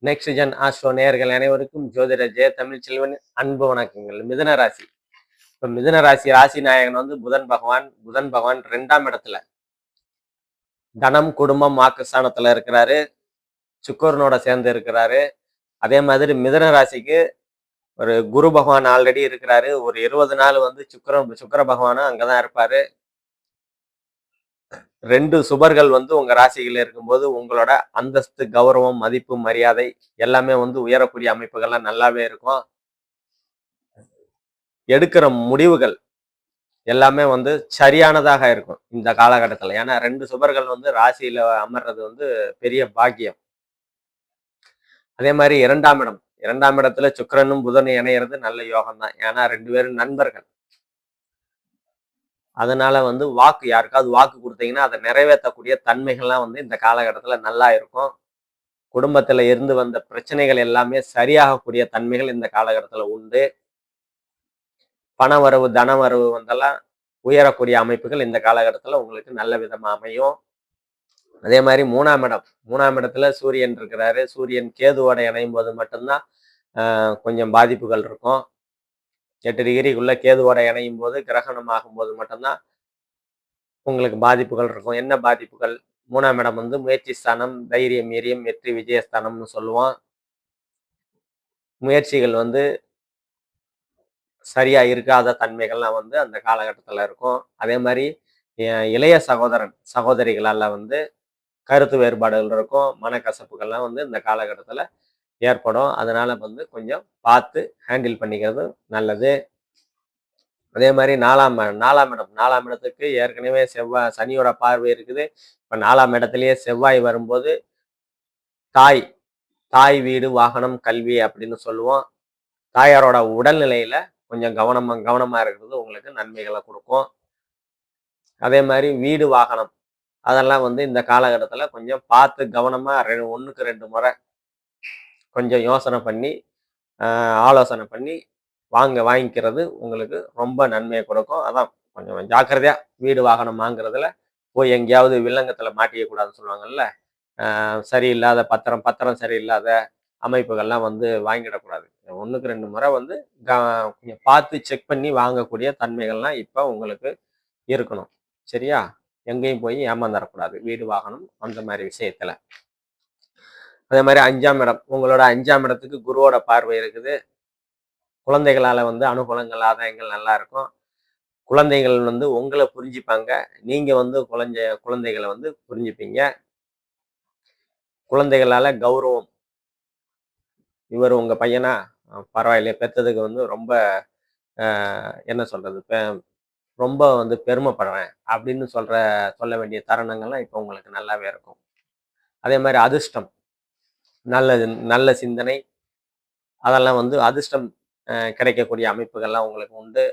Next gen astro நேயர்கள் அனைவருக்கும் ஜோதிட ஜெய தமிழ் செல்வன் அன்பு வணக்கங்கள். மிதுன ராசி. இப்ப மிதுன ராசி ராசி நாயகன் வந்து புதன் பகவான். புதன் பகவான் 2ஆம் இடத்துல தனம் குடும்பம் வாக்குஸ்தானத்துல இருக்கிறாரு. சுக்கரனோட சேர்ந்து இருக்கிறாரு. அதே மாதிரி மிதுன ராசிக்கு ஒரு குரு பகவான் ஆல்ரெடி இருக்கிறாரு. ஒரு 20 நாள் வந்து சுக்கர பகவானும் அங்கதான் இருப்பாரு. 2 சுபர்கள் வந்து உங்க ராசியில இருக்கும்போது உங்களோட அந்தஸ்து, கௌரவம், மதிப்பு, மரியாதை எல்லாமே வந்து உயரக்கூடிய அமைப்புகள்லாம் நல்லாவே இருக்கும். எடுக்கிற முடிவுகள் எல்லாமே வந்து சரியானதாக இருக்கும் இந்த காலகட்டத்துல. ஏன்னா 2 சுபர்கள் வந்து ராசியில அமர்றது வந்து பெரிய பாக்கியம். அதே மாதிரி 2ஆம் இடம், 2ஆம் இடத்துல சுக்கிரனும் புதனும் இணையிறது நல்ல யோகம் தான். ஏன்னா 2 பேரும் நண்பர்கள். அதனால வந்து யாருக்காவது வாக்கு கொடுத்தீங்கன்னா அதை நிறைவேற்றக்கூடிய தன்மைகள்லாம் வந்து இந்த காலகட்டத்துல நல்லா இருக்கும். குடும்பத்துல இருந்து வந்த பிரச்சனைகள் எல்லாமே சரியாகக்கூடிய தன்மைகள் இந்த காலகட்டத்துல உண்டு. பண வரவு, தன வரவு வந்தெல்லாம் உயரக்கூடிய அமைப்புகள் இந்த காலகட்டத்துல உங்களுக்கு நல்ல விதமா அமையும். அதே மாதிரி 3ஆம் இடத்துல சூரியன் இருக்கிறாரு. சூரியன் கேதுவோட இணையும் போது மட்டும்தான் கொஞ்சம் பாதிப்புகள் இருக்கும். 8 டிகிரிக்குள்ள கேதுவோட இணையும் போது, கிரகணம் ஆகும்போது மட்டும்தான் உங்களுக்கு பாதிப்புகள் இருக்கும். என்ன பாதிப்புகள்? 3ஆம் இடம் வந்து முயற்சி ஸ்தானம், தைரியம், வீரியம், வெற்றி, விஜயஸ்தானம்னு சொல்லுவோம். முயற்சிகள் வந்து சரியா இருக்காத தன்மைகள்லாம் வந்து அந்த காலகட்டத்துல இருக்கும். அதே மாதிரி இளைய சகோதரிகளால வந்து கருத்து வேறுபாடுகள் இருக்கும். மனக்கசப்புகள்லாம் வந்து இந்த காலகட்டத்துல ஏற்படும். அதனால வந்து கொஞ்சம் பார்த்து ஹேண்டில் பண்ணிக்கிறது நல்லது. அதே மாதிரி 4ஆம் இடத்துக்கு ஏற்கனவே சனியோட பார்வை இருக்குது. இப்ப 4ஆம் இடத்துலயே செவ்வாய் வரும்போது தாய் வீடு, வாகனம், கல்வி அப்படின்னு சொல்லுவோம். தாயாரோட உடல்நிலையில கொஞ்சம் கவனமா இருக்கிறது உங்களுக்கு நன்மைகளை கொடுக்கும். அதே மாதிரி வீடு, வாகனம் அதெல்லாம் வந்து இந்த காலகட்டத்துல கொஞ்சம் பார்த்து கவனமா 1க்கு 2 முறை கொஞ்சம் யோசனை பண்ணி ஆலோசனை பண்ணி வாங்கிக்கிறது உங்களுக்கு ரொம்ப நன்மையை கொடுக்கும். அதான் கொஞ்சம் ஜாக்கிரதையா வீடு வாகனம் வாங்குறதுல போய் எங்கேயாவது வில்லங்கத்துல மாட்டிக்க கூடாதுன்னு சொல்லுவாங்கல்ல. சரியில்லாத பத்திரம் சரியில்லாத அமைப்புகள்லாம் வந்து வாங்கிடக்கூடாது. 1க்கு 2 முறை வந்து கொஞ்சம் பார்த்து செக் பண்ணி வாங்கக்கூடிய தன்மைகள்லாம் இப்போ உங்களுக்கு இருக்கணும். சரியா? எங்கேயும் போய் ஏமாந்துடக்கூடாது வீடு வாகனம் அந்த மாதிரி விஷயத்துல. அதே மாதிரி 5ஆம் இடம், உங்களோட 5ஆம் இடத்துக்கு குருவோட பார்வை இருக்குது. குழந்தைகளால வந்து அனுகூலங்கள், ஆதாயங்கள் நல்லா இருக்கும். குழந்தைகள் வந்து உங்களை புரிஞ்சுப்பாங்க. நீங்க வந்து குழந்தைகளை வந்து புரிஞ்சுப்பீங்க. குழந்தைகளால கௌரவம், இவர் உங்க பையனா பரவாயில்லையே, பெற்றதுக்கு வந்து ரொம்ப என்ன சொல்றது, ரொம்ப வந்து பெருமைப்படுறேன் அப்படின்னு சொல்ல வேண்டிய தருணங்கள்லாம் இப்போ உங்களுக்கு நல்லாவே இருக்கும். அதே மாதிரி அதிர்ஷ்டம், நல்ல சிந்தனை அதெல்லாம் வந்து அதிர்ஷ்டம் கிடைக்கக்கூடிய அமைப்புகள்லாம் உங்களுக்கு உண்டு.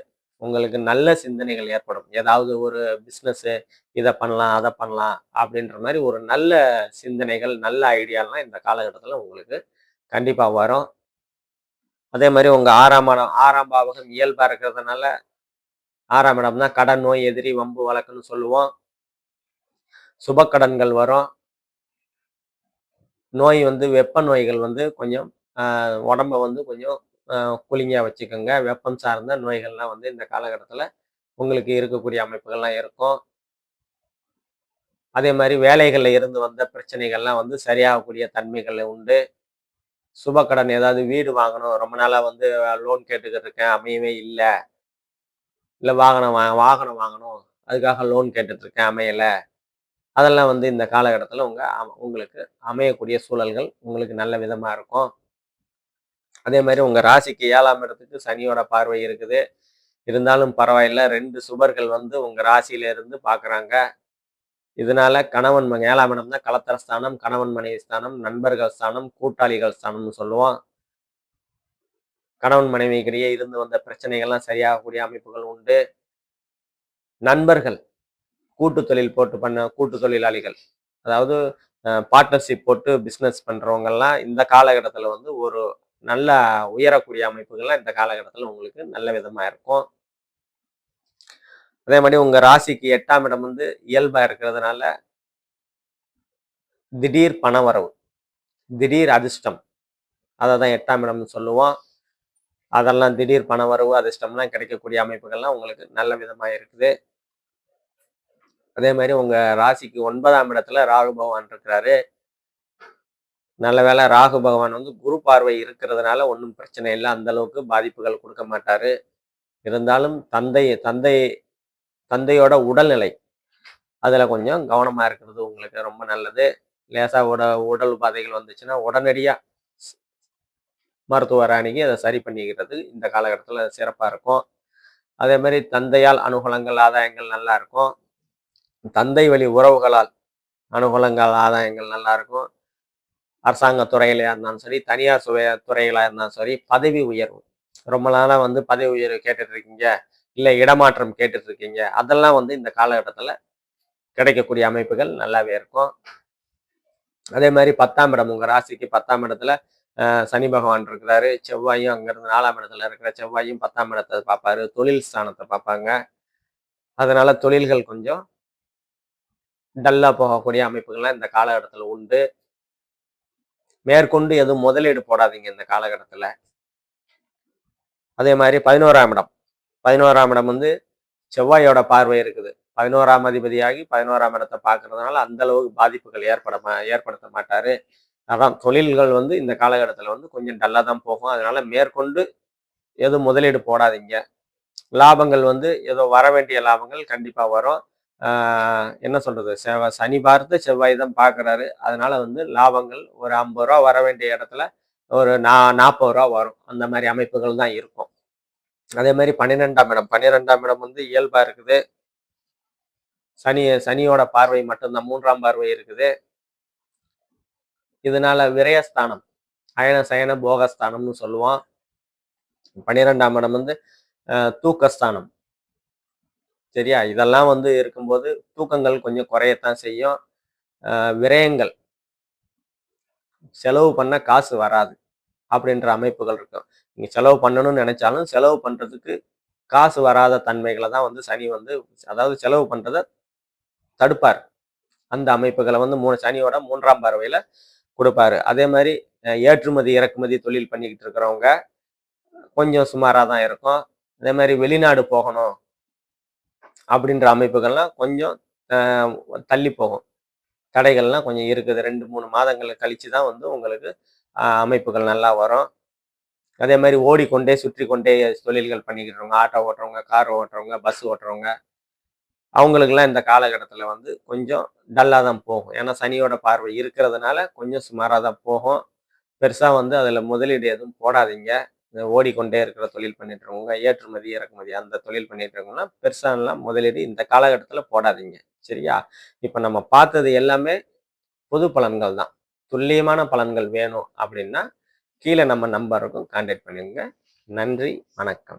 உங்களுக்கு நல்ல சிந்தனைகள் ஏற்படும். ஏதாவது ஒரு பிஸ்னஸ்ஸு இதை பண்ணலாம், அதை பண்ணலாம் அப்படின்ற மாதிரி ஒரு நல்ல சிந்தனைகள், நல்ல ஐடியாலாம் இந்த காலகட்டத்தில் உங்களுக்கு கண்டிப்பாக வரும். அதே மாதிரி உங்க 6ஆம் பாவகம் இயல்பா இருக்கிறதுனால 6ஆம் இடம் தான் கடன், நோய், எதிரி, வம்பு வழக்குன்னு சொல்லுவோம். சுபக்கடன்கள் வரும். நோய் வந்து வெப்ப நோய்கள் வந்து கொஞ்சம் உடம்ப வந்து கொஞ்சம் கூலிங்கா வச்சுக்கோங்க. வெப்பம் சார்ந்த நோய்கள்லாம் வந்து இந்த காலகட்டத்தில் உங்களுக்கு இருக்கக்கூடிய அமைப்புகள்லாம் இருக்கும். அதே மாதிரி வேலைகளில் இருந்து வந்த பிரச்சனைகள்லாம் வந்து சரியாகக்கூடிய தன்மைகள் உண்டு. சுபக்கடன், ஏதாவது வீடு வாங்கணும், ரொம்ப நாளா வந்து லோன் கேட்டுக்கிட்டு இருக்கேன், அமையவே இல்லை. இல்லை வாகனம் வாங்கணும், அதுக்காக லோன் கேட்டுட்டு இருக்கேன், அமையலை. அதெல்லாம் வந்து இந்த காலகட்டத்தில் உங்களுக்கு அமையக்கூடிய சூழல்கள் உங்களுக்கு நல்ல விதமா இருக்கும். அதே மாதிரி உங்க ராசிக்கு 7ஆம் இடத்துக்கு சனியோட பார்வை இருக்குது. இருந்தாலும் பரவாயில்ல, 2 சுபர்கள் வந்து உங்க ராசியில இருந்து பாக்குறாங்க. இதனால 7ஆம் இடம் தான் கலத்தர ஸ்தானம், கணவன் மனைவி ஸ்தானம், நண்பர்கள் ஸ்தானம், கூட்டாளிகள் ஸ்தானம்னு சொல்லுவோம். கணவன் மனைவிக்கிடையே இருந்து வந்த பிரச்சனைகள்லாம் சரியாகக்கூடிய அமைப்புகள் உண்டு. நண்பர்கள் கூட்டு தொழிலாளிகள், அதாவது பார்ட்னர்ஷிப் போட்டு பிஸ்னஸ் பண்றவங்கெல்லாம் இந்த காலகட்டத்தில் வந்து ஒரு நல்ல உயரக்கூடிய அமைப்புகள்லாம் இந்த காலகட்டத்தில் உங்களுக்கு நல்ல விதமா இருக்கும். அதே மாதிரி உங்க ராசிக்கு 8ஆம் இடம் வந்து இயல்பா இருக்கிறதுனால திடீர் பண வரவு, திடீர் அதிர்ஷ்டம், அதை தான் 8ஆம் இடம்னு சொல்லுவோம். அதெல்லாம் திடீர் பணவரவு, அதிர்ஷ்டம்லாம் கிடைக்கக்கூடிய அமைப்புகள்லாம் உங்களுக்கு நல்ல விதமா இருக்குது. அதே மாதிரி உங்க ராசிக்கு 9ஆம் இடத்துல ராகு பகவான் இருக்கிறாரு. நல்ல வேளை ராகு பகவான் வந்து குரு பார்வை இருக்கிறதுனால ஒன்றும் பிரச்சனை இல்லை, அந்த அளவுக்கு பாதிப்புகள் கொடுக்க மாட்டாரு. இருந்தாலும் தந்தையோட உடல்நிலை அதுல கொஞ்சம் கவனமா இருக்கிறது உங்களுக்கு ரொம்ப நல்லது. லேசா உடல் உபாதைகள் வந்துச்சுன்னா உடனடியா மருத்துவர் அணுகி அதை சரி பண்ணிக்கிறது இந்த காலகட்டத்தில் சிறப்பாக இருக்கும். அதே மாதிரி தந்தையால் அனுகூலங்கள் ஆதாயங்கள் நல்லா இருக்கும். தந்தை வழி உறவுகளால் அனுகூலங்கள் ஆதாயங்கள் நல்லா இருக்கும். அரசாங்க துறையிலையா இருந்தாலும் சரி, தனியார் துறைகளாக இருந்தாலும் சரி, பதவி உயர்வு ரொம்ப நாளாக வந்து பதவி உயர்வு கேட்டுட்டு இருக்கீங்க, இல்லை இடமாற்றம் கேட்டுட்டு இருக்கீங்க, அதெல்லாம் வந்து இந்த காலகட்டத்தில் கிடைக்கக்கூடிய அமைப்புகள் நல்லாவே இருக்கும். அதே மாதிரி 10ஆம் இடம் உங்க ராசிக்கு 10ஆம் இடத்துல சனி பகவான் இருக்கிறாரு. செவ்வாயும் அங்கிருந்து 4ஆம் இடத்துல இருக்கிற செவ்வாயும் 10ஆம் இடத்தை பார்ப்பாரு, தொழில் ஸ்தானத்தை பார்ப்பாங்க. அதனால தொழில்கள் கொஞ்சம் டல்லா போகக்கூடிய அமைப்புகள்லாம் இந்த காலகட்டத்தில் உண்டு. மேற்கொண்டு எதுவும் முதலீடு போடாதீங்க இந்த காலகட்டத்தில். அதே மாதிரி 11ஆம் இடம் 11ஆம் இடம் வந்து செவ்வாயோட பார்வை இருக்குது. 11ஆம் அதிபதியாகி 11ஆம் இடத்தை பார்க்கறதுனால அந்த அளவுக்கு பாதிப்புகள் ஏற்படுத்த மாட்டாரு. அதான் தொழில்கள் வந்து இந்த காலகட்டத்தில் வந்து கொஞ்சம் டல்லா தான் போகும். அதனால மேற்கொண்டு எதுவும் முதலீடு போடாதீங்க. லாபங்கள் வந்து ஏதோ வர வேண்டிய லாபங்கள் கண்டிப்பா வரும். என்ன சொல்றது, சனி பார்த்து செவ்வாய் தான் பார்க்குறாரு. அதனால வந்து லாபங்கள் ஒரு 50 ரூபா வர வேண்டிய இடத்துல ஒரு 40 ரூபா வரும். அந்த மாதிரி அமைப்புகள் தான் இருக்கும். அதே மாதிரி 12ஆம் இடம் வந்து இயல்பா இருக்குது. சனியோட பார்வை மட்டும்தான், 3ஆம் பார்வை இருக்குது. இதனால விரயஸ்தானம், அயன சயன போகஸ்தானம்னு சொல்லுவோம். 12ஆம் இடம் வந்து தூக்கஸ்தானம். சரியா, இதெல்லாம் வந்து இருக்கும்போது தூக்கங்கள் கொஞ்சம் குறையத்தான் செய்யும். விரயங்கள், செலவு பண்ண காசு வராது அப்படின்ற அமைப்புகள் இருக்கும். நீங்க செலவு பண்ணணும்னு நினைச்சாலும் செலவு பண்றதுக்கு காசு வராத தன்மைகளை தான் வந்து சனி வந்து, அதாவது செலவு பண்றதை தடுப்பார். அந்த அமைப்புகளை வந்து சனியோட 3ஆம் பார்வையில கொடுப்பாரு. அதே மாதிரி ஏற்றுமதி இறக்குமதி தொழில் பண்ணிக்கிட்டு இருக்கிறவங்க கொஞ்சம் சுமாராக தான் இருக்கும். அதே மாதிரி வெளிநாடு போகணும் அப்படின்ற அமைப்புகள்லாம் கொஞ்சம் தள்ளி போகும். தடைகள்லாம் கொஞ்சம் இருக்குது. 2-3 மாதங்கள் கழிச்சு தான் வந்து உங்களுக்கு அமைப்புகள் நல்லா வரும். அதே மாதிரி ஓடிக்கொண்டே சுற்றி கொண்டே தொழில்கள் பண்ணிக்கிட்டுறவங்க, ஆட்டோ ஓட்டுறவங்க, கார் ஓட்டுறவங்க, பஸ் ஓட்டுறவங்க, அவங்களுக்கெல்லாம் இந்த காலகட்டத்தில் வந்து கொஞ்சம் டல்லாக தான் போகும். ஏன்னா சனியோட பார்வை இருக்கிறதுனால கொஞ்சம் சுமாராக தான் போகும். பெருசாக வந்து அதில் முதலீடு எதுவும் போடாதீங்க. ஓடிக்கொண்டே இருக்கிற தொழில் பண்ணிட்டு இருக்கவங்க, ஏற்றுமதி இறக்குமதி அந்த தொழில் பண்ணிட்டு இருக்கவங்கலாம் பெருசாலாம் முதலீடு இந்த காலகட்டத்தில் போடாதீங்க. சரியா? இப்போ நம்ம பார்த்தது எல்லாமே பொது பலன்கள் தான். துல்லியமான பலன்கள் வேணும் அப்படின்னா கீழே நம்ம நம்பருக்கும் கான்டாக்ட் பண்ணுங்க. நன்றி, வணக்கம்.